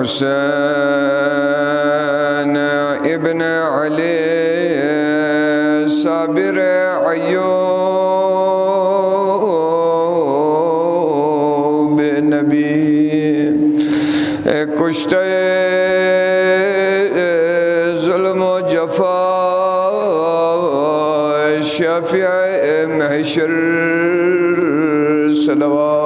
حسین ابن علی صابر ایوب نبی کشتہ ظلم و جفا شفیع محشر صلوات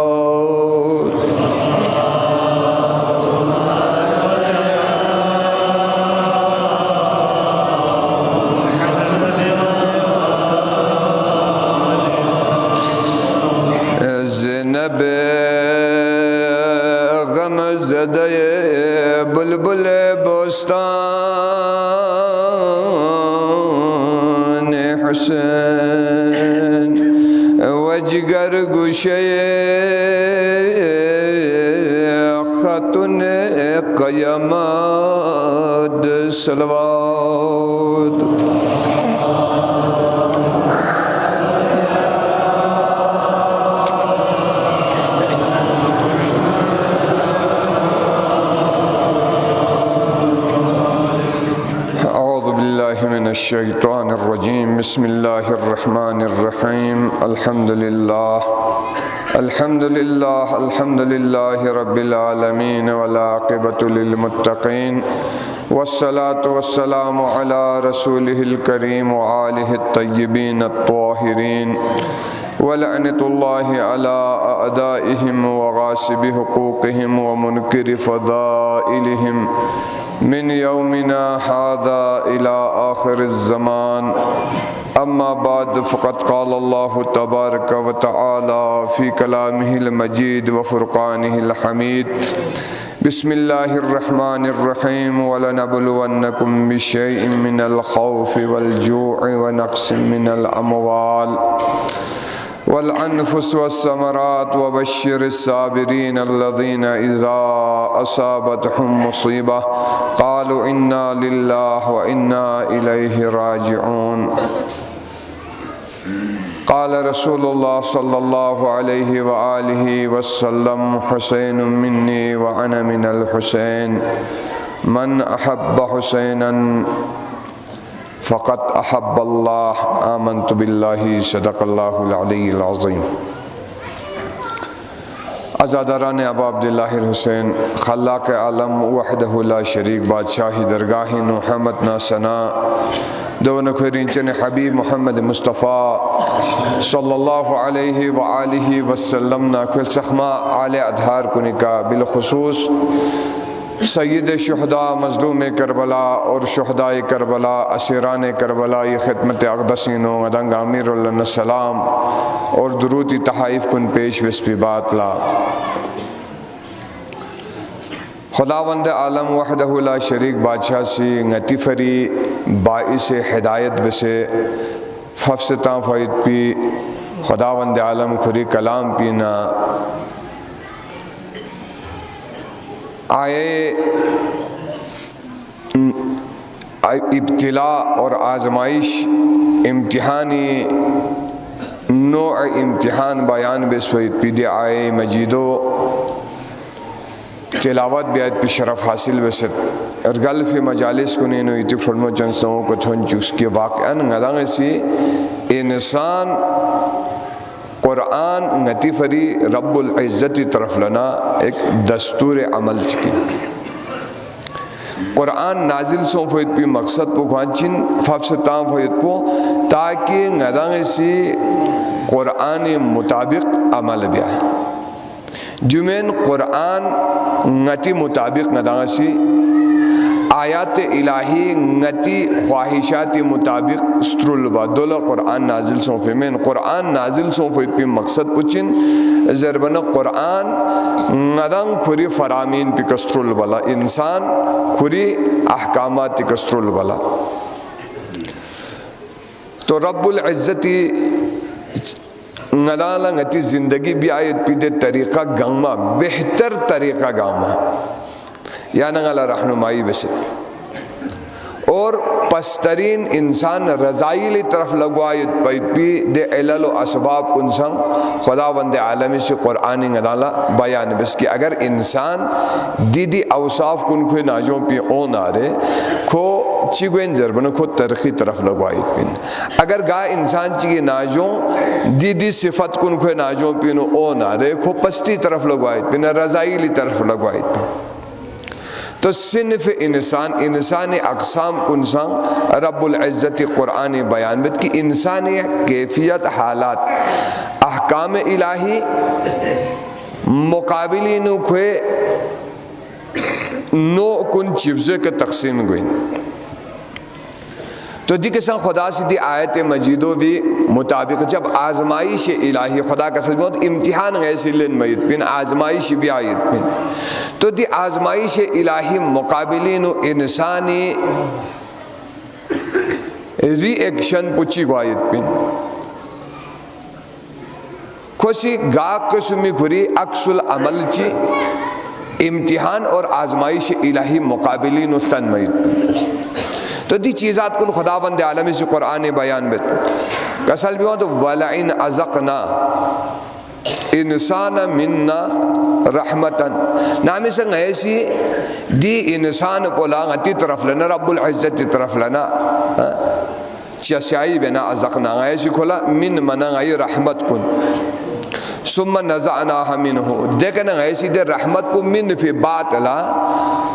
غم زدہ بلبل بوستان حسین وجگر گوشے خاتون قیامت صلوات من الشیطان الرجیم بسم اللہ الرحمن الرحیم الحمد للہ رب العالمین والعاقبۃ للمتقین والصلاة والسلام علی رسولہ الکریم وآلہ الطیبین الطاہرین ولعنۃ اللہ علی اعدائہم وغاصب حقوقہم ومنکر فضائلہم من یومنا هذا الى آخر الزمان اما بعد فقد قال اللہ تبارک وتعالی فی کلامہ المجید وفرقانہ الحمید بسم اللہ الرحمن الرحیم وَلَنَبْلُوَنَّكُمْ بِشَيْءٍ مِّنَ الْخَوْفِ وَالْجُوعِ وَنَقْصٍ مِّنَ الْأَمْوَالِ والأنفس والثمرات وبشر الصابرين الذين إذا أصابتهم مصيبة قالوا إنا لله وإنا إليه راجعون قال رسول الله صلى الله عليه وآله وسلم حسين مني وأنا من الحسين من أحب حسينا فقط احب اللہ آمنت باللہ صدق اللہ العلی العظیم عزاداران ابا عبداللہ الحسین خلاق عالم وحدہ لا شریک بادشاہی درگاہ محمد نا ثنا دون کھرینچن حبیب محمد مصطفیٰ صلی اللہ علیہ وآلہ وسلم نا کل سخما آل ادھار کنکا بالخصوص سید شہداء مظلوم کربلا اور شہداء کربلا اسیران کربلا یہ خدمت اقدسین و مدنگ امیر اللہ السلام اور درودی تحائف کن پیش بسپی بات لا خداوند عالم وحدہ لا شریک بادشاہ سی نتی فری باعث ہدایت بسے ففستان فائد پی خداوند عالم کھری کلام پینا آئے ابتلاء اور آزمائش امتحانی نوع امتحان بیان بسوید پیدے آئے مجیدو تلاوت بیاد پی شرف حاصل بسد ارگل فی مجالس کنینو ایتی فرمو جنسوں کو تھون چوس کی واقعاً ندانگ سی انسان قرآن نتی فری رب العزت طرف لنا ایک دستور عمل چکی قرآن نازل سو فوید پی مقصد پو خوانچن فافستان فوید پو تاکہ ندانگ سی قرآن مطابق عمل بیا جمین قرآن نتی مطابق ندانگ سی آیات الہی نتی خواہشات مطابق سترول با دولا قرآن نازل سون فیمین قرآن نازل سون فیت پی مقصد پچن زربنا قرآن ندن کھری فرامین پی کسترول بلا انسان کھری احکامات پی کسترول بلا. تو رب العزتی ندالا نتی زندگی بھی آیت پی دے طریقہ گاما بہتر طریقہ گاما یا نگالا رہنمائی بسے اور پسترین انسان رضائیلی طرف لگوائیت پید پی دے علل و اسباب انسان خداوند عالمی سے قرآنی ندالا بیان بس کہ اگر انسان دی اوصاف کن کوئی ناجوں پی اون آرے کو چی گوین جربن کو ترقی طرف لگوائیت پین اگر گاہ انسان چی ناجوں دی صفت کن کوئی ناجوں پی اون آرے کو پستی طرف لگوائیت پین رضائیلی طرف لگوائیت پین. تو صنف انسانی اقسام کنسان رب العزت قرآن بیان بت کی انسانی کیفیت حالات احکام الہی مقابلی نو کھوے نو کن چیزیں کے تقسیم گوئی. تو دی کسان خدا سے دی آیت مجیدو بھی مطابق جب آزمائش الہی خدا کا سلم ہوتا امتحان غیسی لن مید پین آزمائش بھی آیت پین تو دی آزمائش الہی مقابلین و انسانی ری ایکشن پچی کو آیت پین کسی گاہ قسمی گھری عکس العمل چی امتحان اور آزمائش الہی مقابلین و تن مید پین. تو دی چیزات کل خداوند عالمی سے قرآن بیان بیت کسل بھی ہوں تو وَلَعِنْ أَذَقْنَا انسان منا رحمتاً نامی سنگ ایسی دی انسان پولا غتی طرف لنا رب العزت طرف لنا چسیائی بنا ازقنا ایسی کھولا من منا غی رحمت کن ثم نزعناها منه دیکھنا ایسی دے رحمت کو من فی باطلا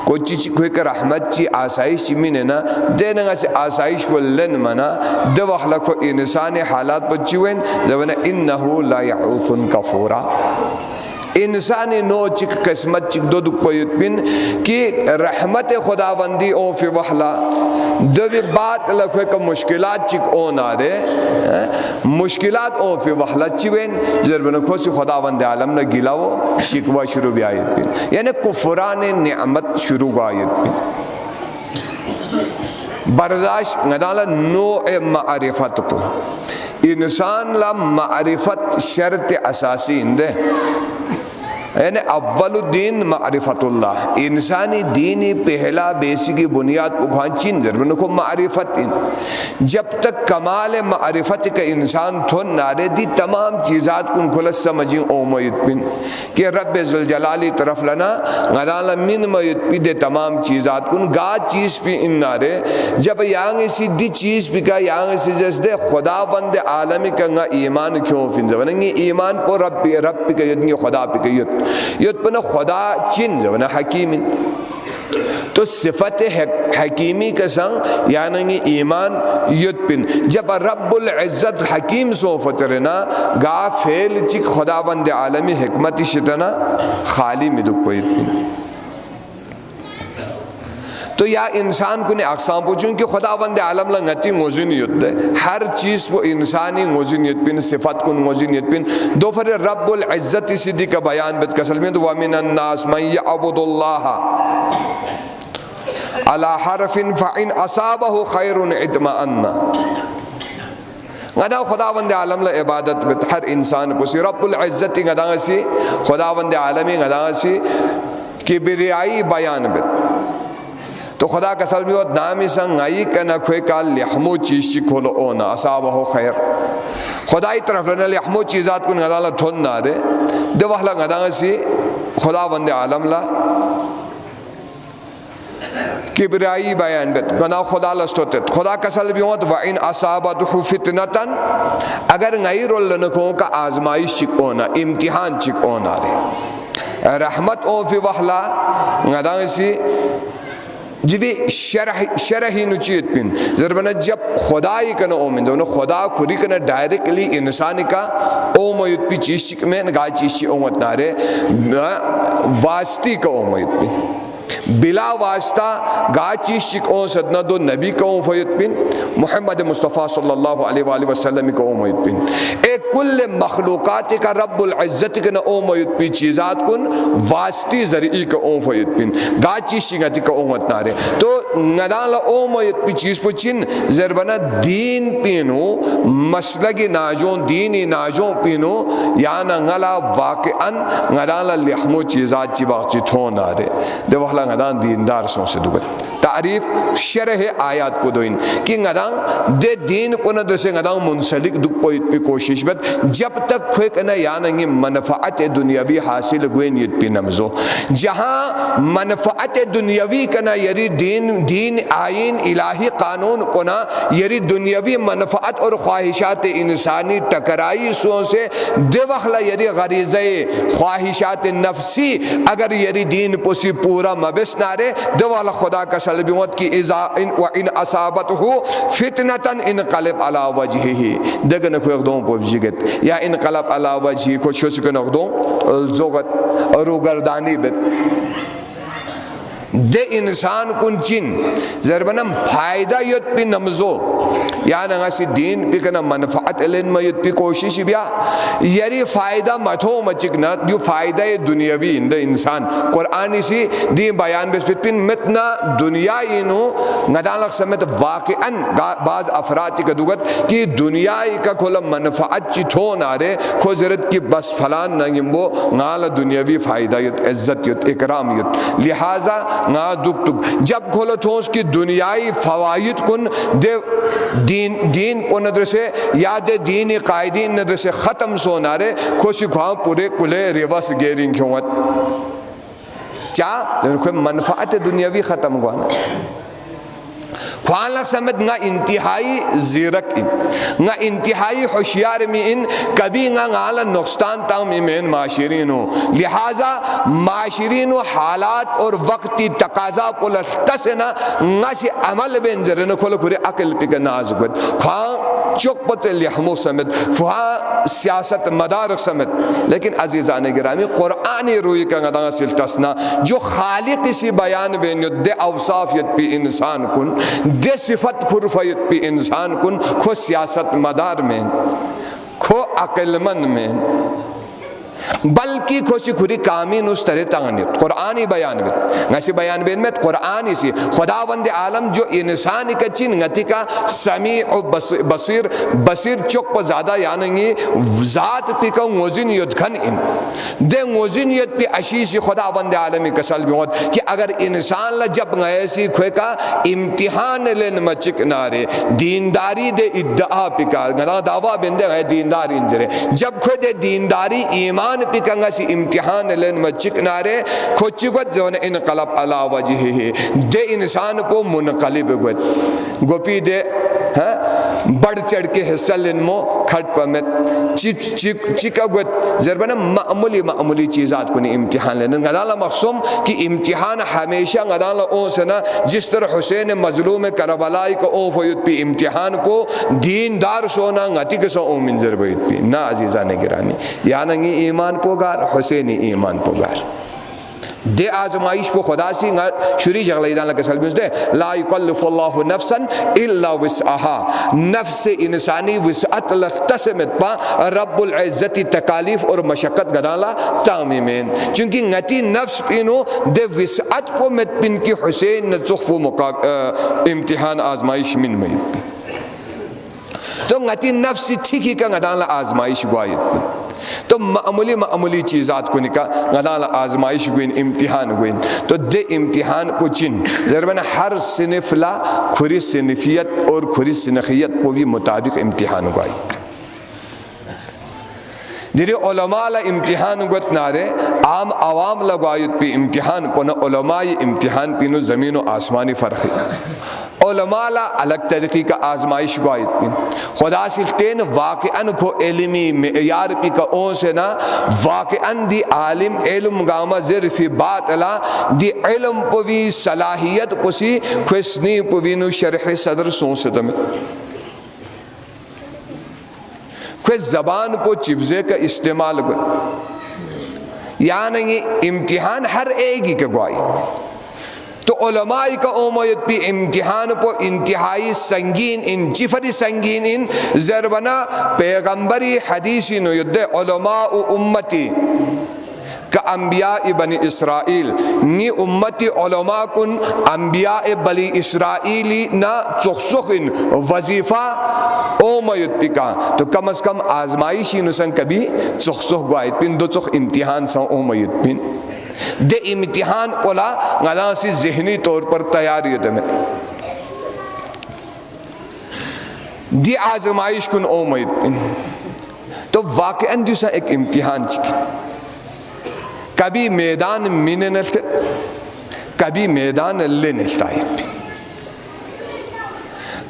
کوئی چیز کوئی کہ رحمت چی آسائش چی من نا دینا سے آسائش کو لن منا دو وخلا کو انسان حالات پر چوین جوانا انہو لا یعوث کفورا انسانی نو چک قسمت چک دو دک پویت بین کہ رحمت خداوندی او فی وحلا دو بھی بات لکھوے کہ مشکلات چک او نارے مشکلات او فی وحلا چوین ضربن کھوسی خداوند عالم نے گلاو شکوہ شروع بھی آیت بین یعنی کفران نعمت شروع آیت بین برداشت ندالا نوع معرفت کو انسان لا معرفت شرط اساسی اندے یعنی اول الدین معرفت اللہ انسانی دینی پہلا بیسکی بنیاد پکھان چین ضرور کو معرفت جب تک کمال معرفت کا انسان تھن نارے دی تمام چیزات کن کھلس سمجھیں او میت پن کہ رب ذوالجلالی طرف لنا غلالا من میت پی دے تمام چیزات کن گا چیز پی ان نارے جب یانگ اسی دی چیز پی کا یانگ اسی جس دے خدا بند عالمی کا گا ایمان کیوں فن زبنگی ایمان پو رب پی کا یدنگی خدا پی کا ید یت پنا خدا چین جو نا حکیم تو صفت حکیمی کا سنگ یعنی ایمان یت پن جب رب العزت حکیم سو فترنا گا فیل چک خدا بند عالمی حکمت شتنا خالی میں دک پویت پن تو یا انسان کو نے اقسام پوچھوں کہ خداوند عالم لنگتی موزنیت دے ہر چیز وہ انسانی موزنیت پن صفت کن موزنیت پن دو فر رب العزت صدی کا بیان بت کسل میں تو وَمِنَ النَّاسِ مَنْ يَعْبُدُ اللَّهَ عَلَى حَرْفٍ فَإِنْ أَصَابَهُ خَيْرٌ اِطْمَأَنَّ غدا خداوند عالم لا عبادت بت ہر انسان کو سی رب العزت غدا سی خداوند عالمی غدا سی کبریائی بیان بت تو خدا کا سلمی وقت نامی سنگائی کنا کھوئے کا لحمو چیز چی کھولو اونا اصابہو خیر خدای طرف لنا لحمو چیزات کو نگدالا تھون نارے دو وحلا نگدالا سی خدا بند عالم لا کبرائی بیان بیت گنا خدا لستوتت خدا کا سلمی وقت وَإِنْ أَصَابَتْهُ فِتْنَةً اگر غیر لنکوں کا آزمائش چک اونا امتحان چک اونا رے رحمت او فی وحلا نگدالا سی جبی شرحی نچیت پن ضربنا جب خدای کنا اومن دونو خدا خوری کنا ڈائریکلی انسانی کا اومیت پی چیز چک میں نگاہ چیز چی اومت نارے واسطی کا اومیت پی بلا واسطہ گا چیز چک اون سدنا دو نبی کا اون فیت بین محمد مصطفیٰ صلی اللہ علیہ وآلہ وسلم کا اون فیت بین ایک کل مخلوقات کا رب العزت کا اون فیت بین چیزات کن واسطی ذریعی کا اون فیت بین گا چیز چک کا اون فیت نارے تو ندان لا اون فیت بین چیز پچین زربنا دین پینو مسلگی ناجون دینی ناجون پینو یانا نگلا واقعاً ندان لا لحمو چیزات چی باقی تھون آرے دے وحلا ندان دیندار سون سے دوگت تعریف شرح آیات کو دوئن کہ ندان دے دین کو ندر سے ندان منسلک دک پویت پی کوشش بت جب تک کوئی کنا یاننگی منفعت دنیاوی حاصل گوین یت پی نمزو جہاں منفعت دنیاوی کنا یری دین آئین الہی قانون کنا یری دنیاوی منفعت اور خواہشات انسانی ٹکرائی سون سے دے وحلا یری غریضہ خواہشات نفسی اگر یری دین پوسی پورا مبس نارے دے وحلا خدا کا سلبیوت کی وَإِنْ أَصَابَتْهُ فِتْنَةً انقلب عَلَى وَجْهِهِ دگن کو اقدام پو بجگت یا انقلب عَلَى وَجْهِهِ کو چھو سکن اقدام زوغت روگردانی بت دے انسان کن چین ضربنم فائدہ یت پی نمزو یا نگاسی دین پی کنا منفعت علم یت پی کوشش بیا یری فائدہ متھو مچکنا جو فائدہ دنیاوی اندہ انسان قرآنی سی دی بیان بس پین متنا دنیای نو ندالک سمت واقعاً بعض افراد کا دوگت کہ دنیای کا کھولا منفعت چی تھو نارے کھو زرد کی بس فلان نگمبو نالا دنیاوی فائدہ یت عزت یت اکرام یت لہذا نا دک دک جب کھولو تو اس کی دنیای فوائد کن دے دین کو ندر سے یا دے دینی قائدین ندر سے ختم سو نارے کھوشی کھواں پورے کلے ریوس گیرنگ کیوں چاہ کوئی منفعت دنیاوی ختم گوانا خوان لگ سمت نا انتہائی زیرک ان نا انتہائی ہوشیار میں ان کبھی نا غالا نقصان تاں میں معاشرینو لہذا معاشرینو حالات اور وقتی تقاضا پلستسنا نا سی عمل بینزرن کھولو کھوری عقل پی کا نازگت خوان چک پتے لحمو سمت خوان سیاست مدارک سمت لیکن عزیزان گرامی قرآنی روی کا ندانا سلتسنا جو خالق سی بیان بینیت دے اوصافیت پی انسان کن دے صفت خرفیت پی انسان کن کھو سیاست مدار میں کھو عقل مند میں بلکہ کھوشی کھوری کامین اس طرح تانیت قرآنی بیان بیت نسی بیان بین میں قرآنی سی خداوند عالم جو انسانی کا چین نتی کا سمیع و بصیر چک پا زیادہ یعنی ذات پی کا موزنیت کھن ان دے موزنیت پی اشیسی خداوند عالمی کسل بیوت کہ اگر انسان جب غیسی کھوئے کا امتحان لین مچک نارے دینداری دے ادعا پی کا دعویٰ بندے غیر دینداری انجرے جب کھوئے دے دینداری ایمان پی کنگا سی امتحان لین مچک نارے کھوچی گوت زون انقلب علا وجہی دے انسان کو منقلب گوت گوپی دے بڑھ چڑھ کے حصہ لین مو کھٹ پمت چکا گوت ضربنا معمولی چیزات کو نہیں امتحان لین غدالا مقصوم کہ امتحان ہمیشہ غدالا اون سنا جس طرح حسین مظلوم کربلائی کو اون فیت پی امتحان کو دیندار سونا غتی کسو اون منظر بیت پی نا عزیزان گرامی یعنی ایمان پوگار حسینی ایمان پوگار دے آزمائش کو خدا سی شری جغلیدان لکہ سلبیز دے لا یکلف اللہ نفسا الا وسعها نفس انسانی وسعت لختسمت پا رب العزتی تکالیف اور مشقت گدالا تامیمین چونکہ نتی نفس پینو دے وسعت کو مت پن کی حسین نتخف امتحان آزمائش من مید تو نتی نفس ٹھیکی کا گدالا آزمائش گوائد تو معمولی چیزات کو نکا غدال آزمائش گوین امتحان گوین تو دے امتحان کو چن ضرورن ہر صنف لا کھری صنفیت اور کھری صنخیت کو بھی مطابق امتحان گوائی دیری علماء لا امتحان گوت نارے عام عوام لگوائیت پی امتحان پونا علماء امتحان پینو زمین و آسمانی فرقی علماء لا الگ طریقی کا آزمائش گوائیت پین خدا سلطین واقعاً کو علمی معیار پی کا اون سے نا واقعاً دی عالم علم گاما ظرفی بات لا دی علم پوی صلاحیت پسی کھسنی پوینو شرح صدر سون سے دمیں کوئی زبان پو چبزے کا استعمال گوئے یعنی امتحان ہر ایک ہی کا گوائی تو علماء کا اومیت پی امتحان پو انتہائی سنگین ان جفری سنگین ان زربنا پیغمبری حدیثی نو ید علماء امتی کا انبیاء بنی اسرائیل نی امتی علماء کن انبیاء بنی اسرائیلی نا چخسخن وظیفہ اومیت پی کا تو کم از کم آزمائشی نسن کبھی چخسخ گوائد پین دو چخ امتحان سا اومیت پین دے امتحان اولا غلا سی ذہنی طور پر تیاری دے دی آزمائش کن اومید تو واقعاً جیسا ایک امتحان چکی کبھی میدان مینے نلتے کبھی میدان لے نلتا ہے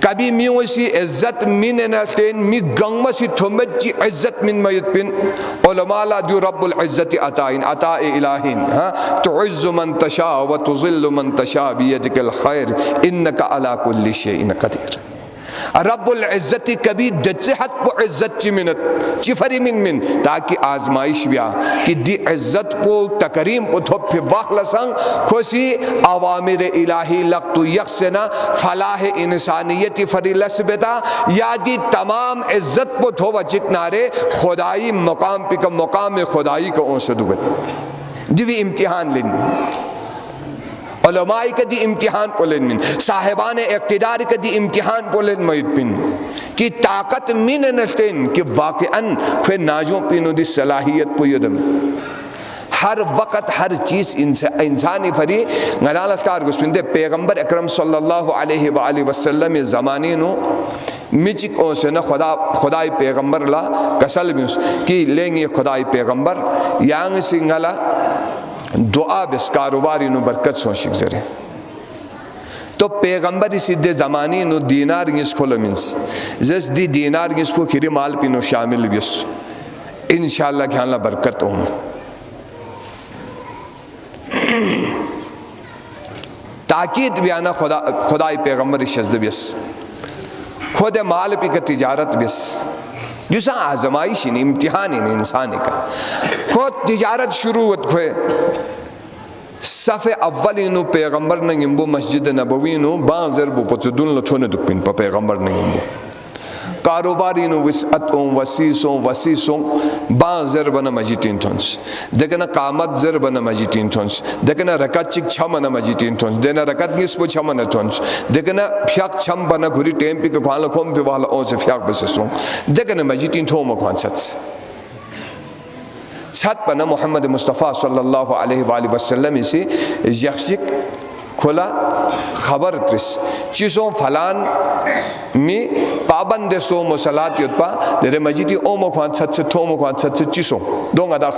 کبھی میوں سی عزت مینے نلتین می گنگم سی تھمت جی عزت من میت پن علماء لا جو رب العزت عطائن عطاء الہین تعز من تشاء و تظل من تشاء بیدک الخیر انکا علا کل شیئن قدیر رب العزت کبھی دجحت پو عزت چی منت چی فری من تاکہ آزمائش بیا کہ دی عزت پو تکریم پو تھوپ پی واقع لسنگ کھوسی اوامر الہی لقتو یقسنا فلاح انسانیتی فری لس بیتا یا دی تمام عزت پو تھوپ چکنارے خدائی مقام پی کا مقام خدائی کا اون سے دوگت دیوی امتحان لن علماء کا دی امتحان پولن من صاحبان اقتدار کا دی امتحان پولن مید پن کی طاقت من نشتین کہ واقعاً پھر ناجوں پینو دی صلاحیت پو یدم ہر وقت ہر چیز انسانی فری غلال اختار گسپن دے پیغمبر اکرم صلی اللہ علیہ وآلہ وسلم زمانی نو مچک او سے نا خدای پیغمبر لا کسل میوس کی لیں گے خدای پیغمبر یانگ سنگلا دعا بس کاروباری نو برکت سو شک زرے تو پیغمبر سیدھے زمانی نو دینار گیس کھولو منس جس دی دینار گیس کو کھری مال پی نو شامل بیس انشاءاللہ کہ اللہ برکت ہوں تاکید بیانا خدای پیغمبر شزد بیس خود مال پی کا تجارت بیس جسا آزمائش نہیں امتحان نہیں انسانی کا خود تجارت شروع ہوت کھوئے صف اولینو پیغمبر نگمبو مسجد نبوینو بانزر بو پچدون لطھونے دکپین پا پیغمبر نگمبو کاروبارینو وسیسوں بانزر بنا مجیتین تھونس دیکھنا قامت زر بنا مجیتین تھونس دیکھنا رکت چک چھم بنا مجیتین تھونس دیکھنا رکت گیس پو چھم بنا تھونس دیکھنا پھیاک چھم بنا گھری ٹیم پی کھوان لکھوم پی والا اون سے پھیاک بسسوں دیکھنا مجیتین تھوم کھوان چھت بنا محمد مصطفیٰ صلی اللہ علیہ وآلہ وسلم سے یخشک کھلا خبر ترس چیزوں فلان می پابند سو مسلات یت پا درے مجیتی اومو خوان چھت سے تھومو خوان چھت سے چیزوں دونگا دا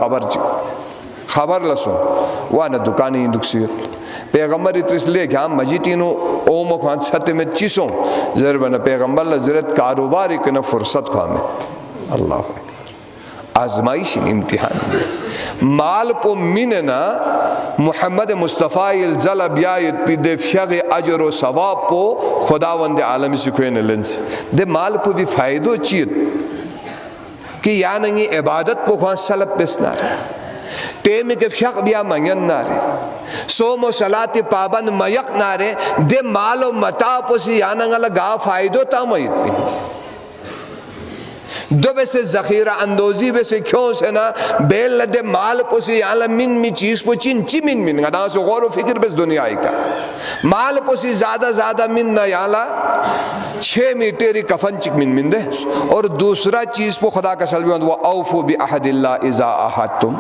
خبر لسو وانا دکانی دکسیت پیغمبر اترس لے کہ ہم مجیتینو اومو خوان چھت میں چیزوں ضربنا پیغمبر لزرت کاروباری کنا فرصت خوامت اللہ آزمائش امتحان مال پو مننا محمد مصطفیٰ الزل بیایت پی دے فیغ اجر و ثواب پو خداوند عالمی سکوین لنس دے مال پو بھی فائدو چیت کہ یاننگی عبادت پو خواہ سلب بسنا رہے تیمی کے فیغ بیا منگن نہ رہے سوم و صلاة پابند میق نہ رہے دے مال و متا پو سی یاننگا لگا فائدو تا میت پی دو بے سے ذخیرہ اندوزی بے سے کیوں سے نا بیل لدے مال پوسی یالا من می چیز پو چین چی من گداں سے غور و فکر بس دنیای کا مال پوسی زیادہ من نا یالا 6 میٹری کفن چک من دے اور دوسرا چیز پو خدا کا سلوی وہ اوفو بی احد اللہ اذا احدتم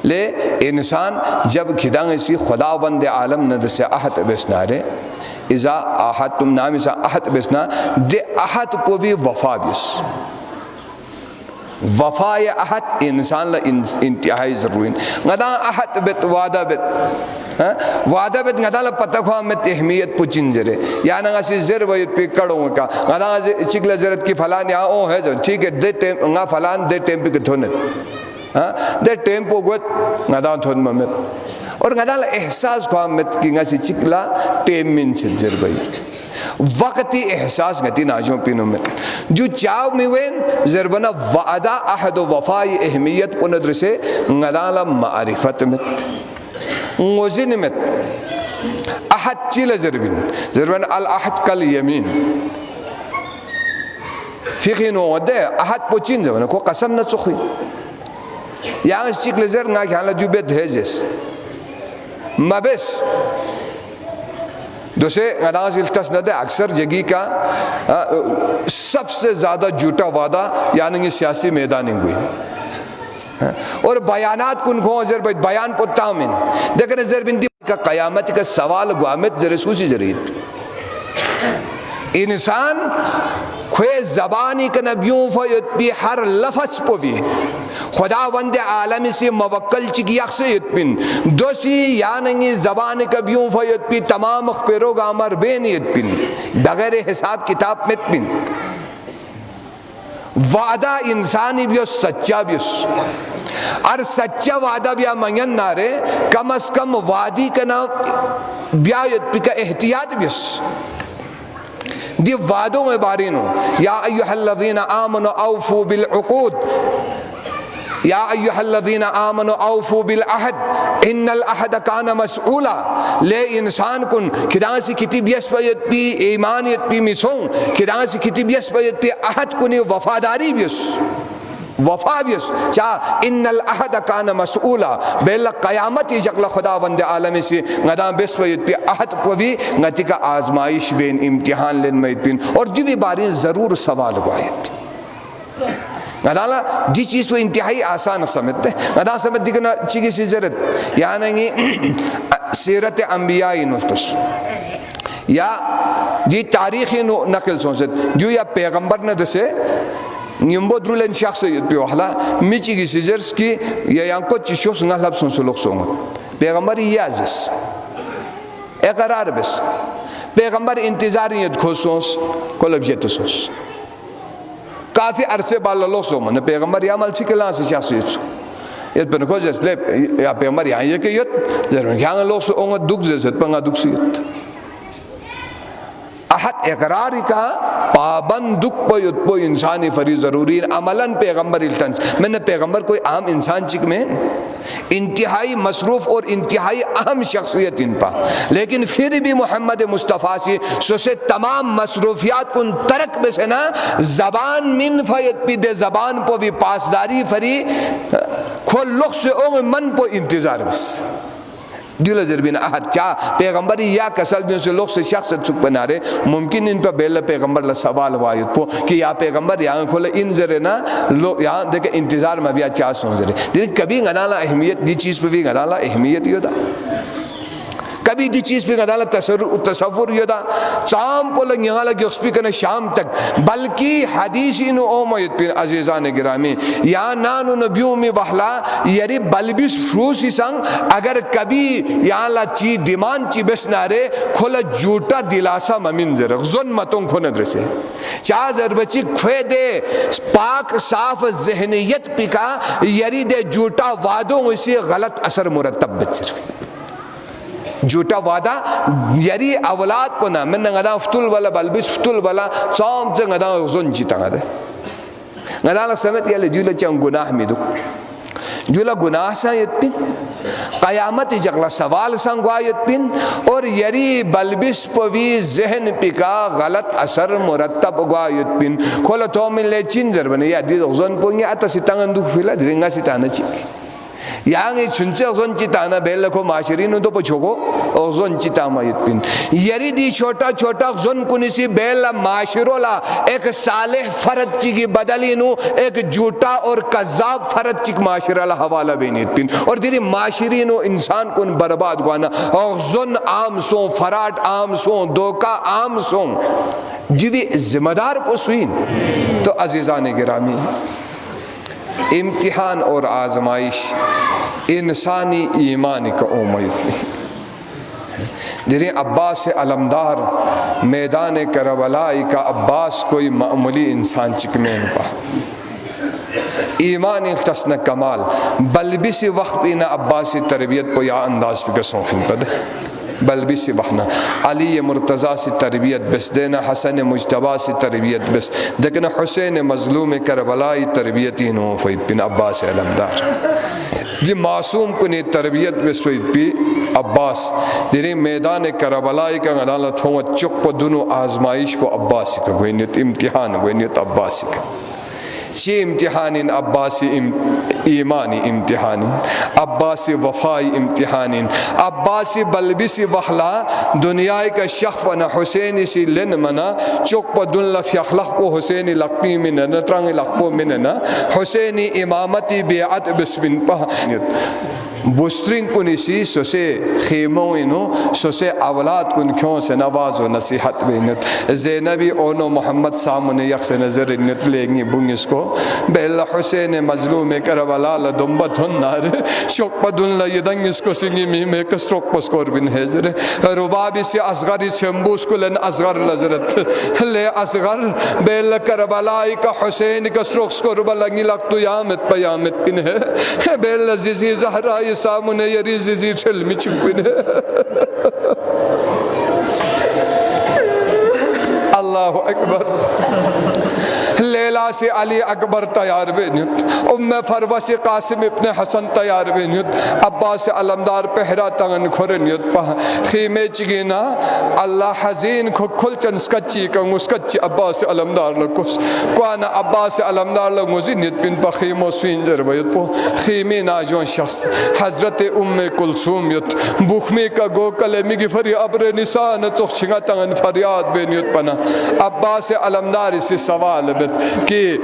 لے انسان جب کھدانگ اسی خداوند عالم ند سے احد بسنا رے اذا احدتم نامی سا احد بسنا دے احد پو بھی وفا بس وفا یا احد انسان لا انتہائی ضروری غدا احد بیت وعدہ بیت غدا لا پتہ خواہ میں اہمیت پوچھن جرے یا نگا سی زر ویت پی کڑوں کا غدا چکل زرت کی فلان یا او ہے جو ٹھیک ہے دے ٹیم انگا فلان دے ٹیم پی کتھونے دے ٹیم پو گوت غدا تھون ممت اور غدا لا احساس خواہ مت کی گا سی چکلا ٹیم من چل زر ویت وقتی احساس گتی ناجوں پینوں میں جو چاو میوین ضربنا وعدہ احد و وفائی اہمیت پندر سے غلالا معرفت مت موزن مت ahad chile zerbin al ahad kal yamin fiqhi no wade ahad pochin zebana ko qasam na tsukhi yang chikle zer nga khala dubet hejes mabes دوسرے اداز التسند اکثر جگہ کا سب سے زیادہ جھوٹا وعدہ یعنی سیاسی میدان ہوئی اور بیانات کن کو ازر بیان پتامن دیکھیں ازر بندی کا قیامت کا سوال گوامت رسوسی جرید انسان خوی زبانی کا نبیوں فیت بھی ہر لفظ پوی خدا وند عالمی سے موکل چکی یکسیت پن دوسی یعنی زبان کا بیوں فیت بھی تمام اخبرو گامر بینیت پن بغیر حساب کتاب مت پن وعدہ انسانی بیوس سچا بیوس اور سچا وعدہ بیا منگن نارے کم از کم وعدی کا نام بیایت پی کا احتیاط بیوس دی وعدوں میں بارینو یا ایوہ الذین آمنوا اوفوا بالعقود یا ایوہ الذین آمنوا اوفوا بالعہد ان العہد کان مسئولا لے انسان کن کداں سی کتب یس پیت پی ایمانیت پی مسون کداں سی کتب یس پیت پی عہد کنی وفاداری بیس وفا بیس چاہ ان العہد کان مسئولا بیلا قیامت جگل خدا وند عالمی سے غداں بیس پیت پی عہد پوی غتی کا آزمائش بین امتحان لین میت بین اور جو بھی باری ضرور سوال گوائیت بین غدالا دی چیز تو انتہائی آسان سمجھتے ہیں غدا سمجھ دیکھنا چیزی سی ضرورت یعنی سیرت انبیائی نلتس یا دی تاریخی نقل سونست جو یا پیغمبر نے دسے نمبو درولن شخصیت پی وحلا می چیزی سی ضرورت کی یا یانکو چیشوس نغلب سونسلوک سونگت پیغمبر یازس اقرار بس پیغمبر انتظاریت کھوسونس کلب جیتسونس کافی عرصے بالا لوگ سو من پیغمبر یا عمل سکے لان سے شخصیت سو یت پر کھوج اس لے یا پیغمبر یہاں یہ کہ یت ضرور یہاں لوگ سو اونگا دکھ زیست پنگا دکھ سیت احد اقراری کا پابند دکھ پو یت پو انسانی فری ضروری عملاً پیغمبر التنس میں نے پیغمبر کوئی عام انسان چک میں انتہائی مصروف اور انتہائی اہم شخصیت ان پا لیکن پھر بھی محمد مصطفیٰ سے تمام مصروفیات کن ترک میں سے نا زبان من فیت پی دے زبان پو بھی پاسداری فری کھول لوگ سے اونگ من پو انتظار بس دیل ضربین احد چاہ پیغمبری یا کسل بھی سے لوگ سے شخص چک بنا رہے ممکن ان پہ بیل پیغمبر لا سوال وایت پو کہ یا پیغمبر یہاں کھولا ان ذرے نا یہاں دیکھیں انتظار میں بھی چاہ سون ذرے لیکن کبھی غنالا اہمیت دی چیز پہ بھی غنالا اہمیت یہ دا کبھی دی چیز پہ غنالا تصور یہ دا چام پو لگ یہاں لگی اس پہ کنے شام تک بلکہ حدیثی نو اومیت پہ عزیزان گرامی یا نانو نبیوں میں وحلا یری بلبیس فروسی سنگ اگر کبھی یہاں لا چی دیمان چی بس نارے کھولا جھوٹا دلاسا ممین زرق ظن متوں کھوند رسے چاہ زر بچی کھوے دے پاک صاف ذہنیت پی کا یری دے جھوٹا وعدوں اسی غلط اثر مرتب بچر جھوٹا وعدہ یری اولاد پنا من نگدا فتول والا بلبس فتول والا سام سے نگدا غزن چیتا نگدا نگدا لگ سمت یا لجولا چاہم گناہ میں دو جولا گناہ سا یت پین قیامت جگلا سوال سنگوا یت پین اور یری بلبس پوی ذہن پی کا غلط اثر مرتب گوا یت پین کھولا تو من لے چنجر بنے یا دید غزن پونگی اتا ستانگن دو فیلا درنگا ستانا چکی یعنی چنچے اغزن چیتانا بیل لکھو معاشرین تو پچھوکو اغزن چیتاما یتپین یری دی چھوٹا چھوٹا اغزن کنیسی بیل معاشرو لا ایک صالح فرد چی بدلینو ایک جھوٹا اور کذاب فرد چی معاشرہ لا حوالہ بین یتپین اور دیری معاشرینو انسان کن برباد گوانا اغزن عام سون فراٹ عام سون دوکا عام سون جوی ذمہ دار پسوین تو عزیزان گرامی امتحان اور آزمائش انسانی ایمان کا امید نہیں دیرے عباس علمدار میدان کربلائی کا عباس کوئی معمولی انسان چکمین پا ایمان اختصن کمال بل بھی سی وقت پینا عباسی تربیت پو یا انداز پہ کسوں فن پا دے بل بھی سی وحنا علی مرتضی سی تربیت بس دینا حسن مجتبہ سی تربیت بس دیکھنا حسین مظلوم کربلائی تربیتی نو فید پین عباس علمدار دی معصوم کنی تربیت بس فید پی عباس دیری میدان کربلائی کا غدالت تھوما چک پا دونو آزمائش پا عباسی کا گوینیت امتحان گوینیت عباسی کا چی امتحانین عباسی ایمانی امتحانین عباسی وفائی امتحانین عباسی بلبیسی وخلا دنیای کا شخفنا حسینی سی لن منا چک پا دن لفی اخلاق پو حسینی لقبی مننا ترنگی لقبو مننا حسینی امامتی بیعت بسمن پا بسترین کنی سی سوسے خیموینو سوسے اولاد کن کیوں سے نواز و نصیحت بینت زینبی اونو محمد سامنے یکس نظر انت لینگی بنگس کو بیل حسین مظلوم کربلا لدنبت ہننار شک پدن لیدنگس کو سنگی میمے کسروک پسکور بن حیزر ربابی سی اصغری سمبوس کو لن اصغر لزرت لے اصغر بیل کربلائی کا حسین کسروک سکور بلنگی لگتو یامت پیامت بن ہے بیل زیزی زہرائی سامنے یری زیزی چھل می چکوین اللہ اکبر لیلا سے علی اکبر تیار بینیت ام فروسی قاسم ابن حسن تیار بینیت عباس علمدار پہرا تنگن کھرنیت پا خیمے چگینا اللہ حزین کھل چن سکچی کنگ سکچی عباس علمدار لکس کوانا عباس علمدار لگوزینیت بین پا خیمو سوینجر بیت پا خیمی ناجوان شخص حضرت ام کلثوم یت بخمی کا گو کلمی کی فری ابر نسان چخ چھنگا تنگن فریاد بینیت پنا عباس علمدار اسی سوال بیت کہ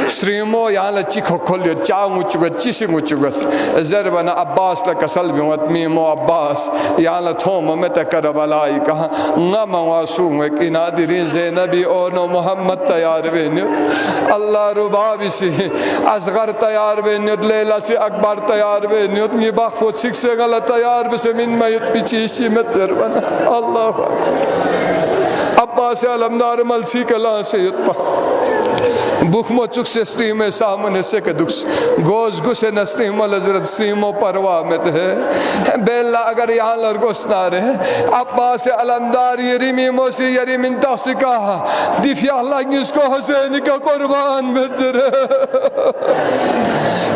سریمو یہاں لچی کھولیت چاہم اچھگت چیسیم اچھگت زربنا عباس لکسل بیوت میمو عباس یہاں لتھوم ممت کربلائی کہا غم واسوم ایک انادری زینبی اونو محمد تیار بینیت اللہ ربابی سی اصغر تیار بینیت لیلہ سی اکبر تیار بینیت نی بخفوت سکسے غلط تیار بسے من میت پیچیشی مت زربنا اللہ عباس علمدار ملسی کلان سید پا بخمو چک سے سریم سامنے سے کدکس گوز گسے نسریم لذرت سریمو پروامت ہے بیلہ اگر یہاں لرگوس نارے عباس علمدار یریمی موسی یریمین تحسکا دیفی اللہ اس کو حسین کا قربان بزر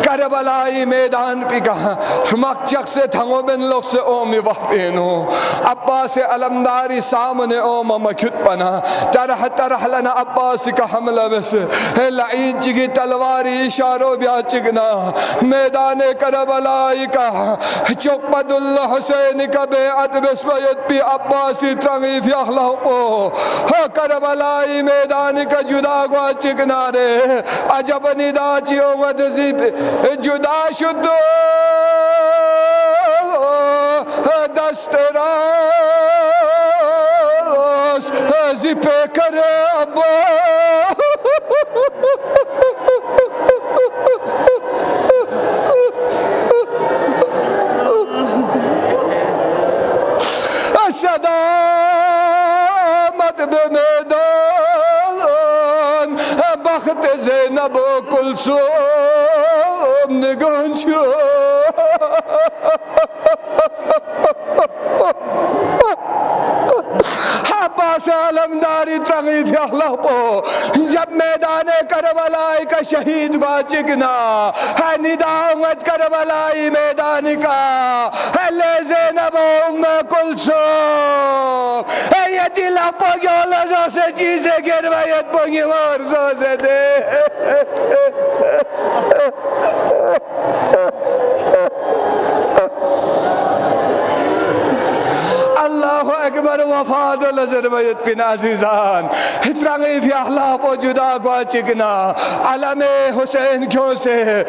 کربلائی میدان پی کہا مکچک سے تھنگو بن لوگ سے اومی وحبینو عباس علمداری سامنے اوما مکھت پنا ترح ترح لنا عباس کا حملہ بس لعین چگی تلواری اشارو بیا چگنا میدان کربلائی کا چک پد اللہ حسین کا بیعت بسویت پی عباسی ترنگی فی اخلاق پو کربلائی میدان کا جدا گوا چگنا رے عجب ندا چیوں مدزی جدا شد دست راس زپے کرے عباس صدامت بمیدان بخت زینب و کلثوم نگان شو عباس علمداری ترنگی فی اخلاق پو جب میدان کربلائی کا شہید گوا چکنا ہے ندا امت کربلائی میدان کا ہے لے زینب و ام کلثوم ہے یہ دل اپو گیولا جو سے چیزیں گرویت پونگی غرزو سے دے اللہ اکبر وفاد لذر بیت پن عزیزان ترنگی فی احلاب و جدا گوا چکنا علم حسین کیوں سے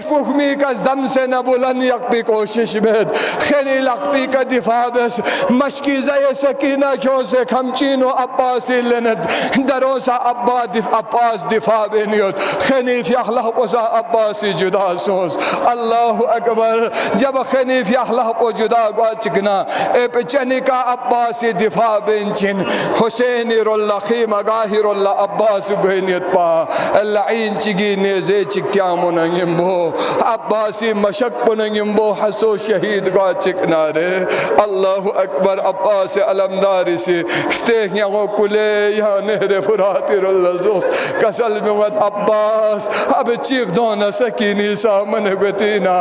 فخمی کا زم سے نبولن یقبی کوشش بیت خیلی لقبی کا دفاع بس مشکیزہ سکینہ کیوں سے کھمچین و عباسی لنت دروسا عباس دفاع بینیت خیلی فی احلاب و عباسی جدا سوز اللہ اکبر جب خیلی فی احلاب و جدا گوا چکنا اے پچنی کا عباس عباس دفاع بنچن حسین رالله خیمه گاهی رالله عباس بینیت پا اللعین چگی نیزه چکتیاموننگیم بو عباسی مشک بننگیم بو حسو شہید گا چکنارے اللہ اکبر عباس علمداری سے تیہیاں وہ کلے یا نہر فراتی رالله زوس کسل بیمت عباس اب چیخ دونا سکینی سامن گتینا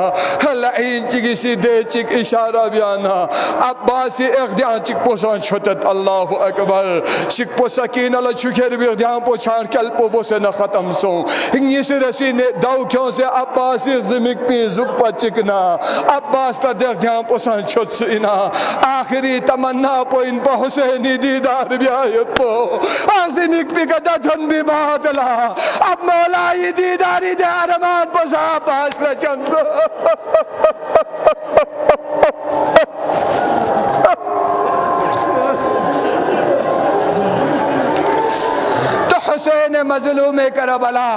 اللعین چگی سی دے چک اشارہ بیانا عباسی اقدیان چک پوسان چھتت اللہ اکبر چک پوسکین اللہ چکر بھی اقدیان پوچھان کل پو بوسے نہ ختم سو انگی سے رسی نے دو کیوں سے عباسی زمک پی زک پا چکنا عباس تا دیکھ دیان پوسان چھت سینا آخری تمنا پو ان پا حسینی دیدار بھی آیت پو زمک پی گدہ دھن بھی بادلا اب مولائی دیداری دے ارمان پوسا عباس لچن سو حسین مظلوم کربلا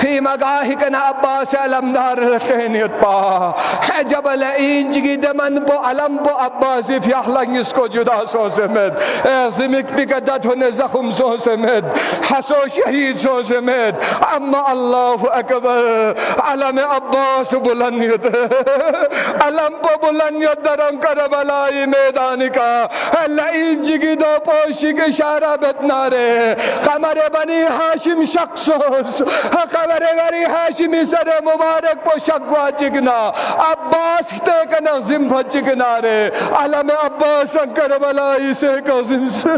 خیمہ گاہی کنا عباس علمدار رکھینیت پا جبل اینجگی دمن پو علم پو عباسی فیاح لنگس کو جدا سو سمت زمک بکدت ہونے زخم سو سمت حسو شہید سو سمت اما اللہ اکبر علم عباس بلندیت علم پو بلندیت درم کربلائی میدانی کا اللہ اینجگی دو پوشی کے اشارہ بتنارے قمر بنی ہاشم شخصوس قبر بنی ہاشمی سر مبارک پو شکوا چکنا عباس تیکنا زمبہ چکنا رے علم عباس کربلائی سے قسم سے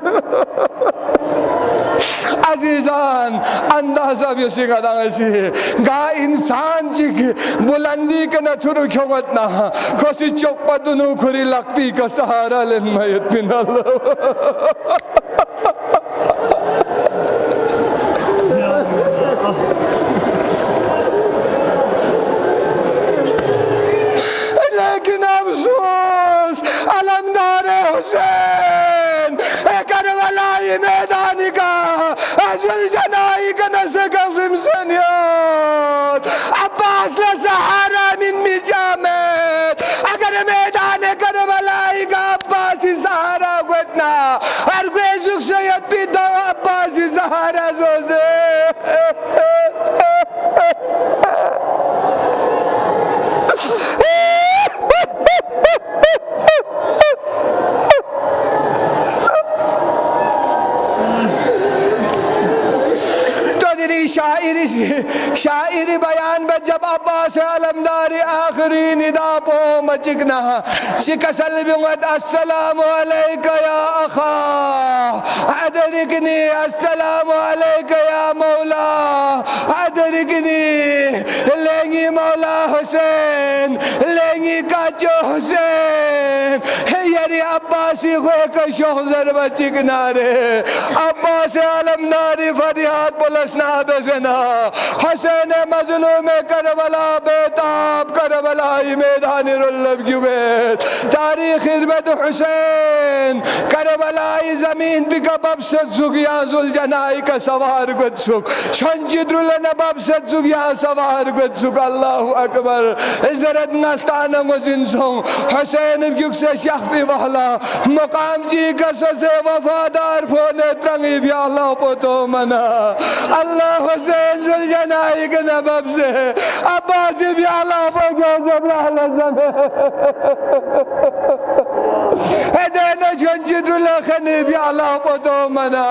عزیزان اندازہ بھی اسی کا دانسی ہے گا انسان چک بلندی کے نہ تھرو کیوں متنا خوشی چوپا دنو کھری لقبی کا سہارا لن میت من اللہ لیکن افسوس علمدار حسین کربلائی میدانی کا ازل جنائی کا نسک قسم سنیات عباس لسہارا من مجامت اگر میدان کربلائی کا عباسی سہارا گتنا ہر کوئی زک سید پی دو عباسی سہارا زوزے شاعری بیان میں جب عباس علمداری آخری ندا پو مچکنا شکسل بیمت السلام علیکہ یا اخا ادرکنی السلام علیکہ یا مولا ادرکنی لینگی مولا حسین لینگی کاچو حسین یری عباسی خوے کا شوزر بچکنا رے عباس علمداری فریاد پلسنا بزنا حسین مظلوم کربلا بیتاب کربلائی میدان رلب کیویت تاریخ خدمت حسین کربلائی زمین بھی کباب ست زگیا زلجنائی کا سوار گت سک چھنجی درلن باب ست زگیا سوار گت سک اللہ اکبر عزرت نستانا وزنسوں حسین کیوک سے شخفی وحلا مقام جی کسا سے وفادار فونے ترنگی بھی اللہ پتو منا اللہ حسین زلجنائی کے نبب سے عباسی بھی اللہ پتو زبرہ لزم دینا چھنجد لخنی بھی اللہ پتو منا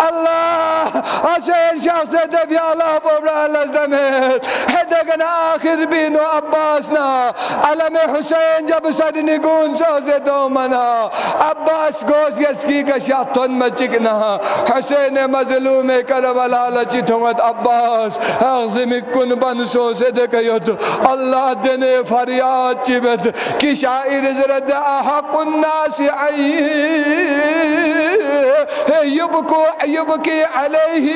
اللہ حسین شخص بھی اللہ پتو لزم دینا آخر بینو عباسنا علم حسین جب سر نگون سوزے دو منا عباس گوز گسکی کا شاہتون مچکنا حسین مظلوم کربلا لچی تھوت عباس اغزمی کن بن سوزے دکیت اللہ دنے فریاد چیبت کی شاعر زرد احق الناس يبكي عليه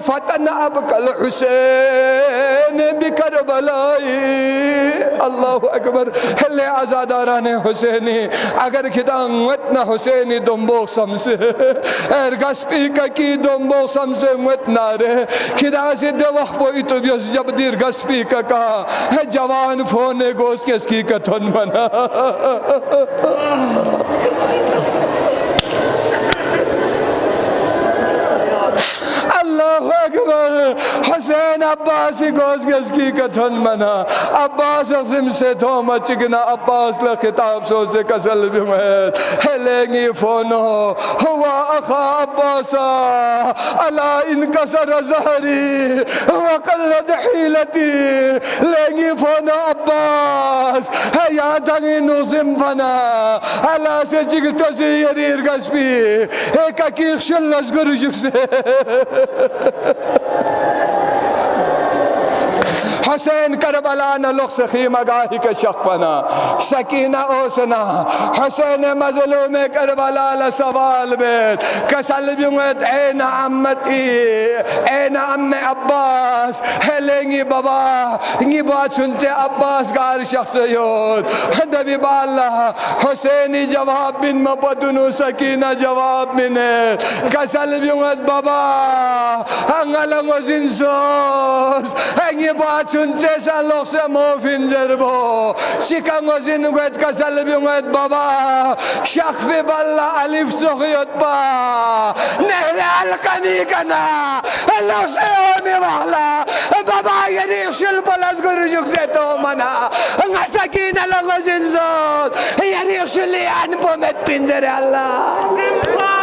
فتن ابقى الحسين بكربلائی. اللہ اکبر. ہلے آزاداران حسینی اگر کدان وطن حسینی دنبوک سمسے ارگس پیکا کی دنبوک سمسے وطنا رہے کدا سے دوخ پوئی تو بیس جب دیر گس پیکا کہا جوان فونے گوز کس کی کتن بنا. اللہ اکبر. حسین عباسی گوز گز کی کتن بنا. عباس اقسم سے تھوما چکنا عباس لخطاب سو سے کسل بیمید ہلینگی فونو ہوا اخا عباسا علا انکسر زہری وقلد حیلتی. لینگی فونو عباس یا دنگی نوزم فنا علا سے چکتو سی یریر گز پی ایک اکیخ شلس گرو جک سے. حسین کربلا نہ لوگ سخیم آگاہی کے شک پنا سکینہ اوسنا حسین مظلوم کربلا لسوال بیت کسل بیمت این عمتی این عم عباس ہلینگی بابا انگی بات سنتے عباس گار شخصیت دبی باللہ حسینی جواب بن مبدنو سکینہ جواب منے کسل بیمت بابا انگلنگو زنسوس انگی بات سنتے سا لوگ سے موفین زربو شکنگو زنگویت کسل بیمت بابا شخف باللہ علیف سخیت با نہر القنی کنا لوگ سے ہونے والا بابا یریخ شل پلس گرجک سے تو منا انگا سکینہ لوگ زنسوس یریخ شلیان پومت پندر اللہ.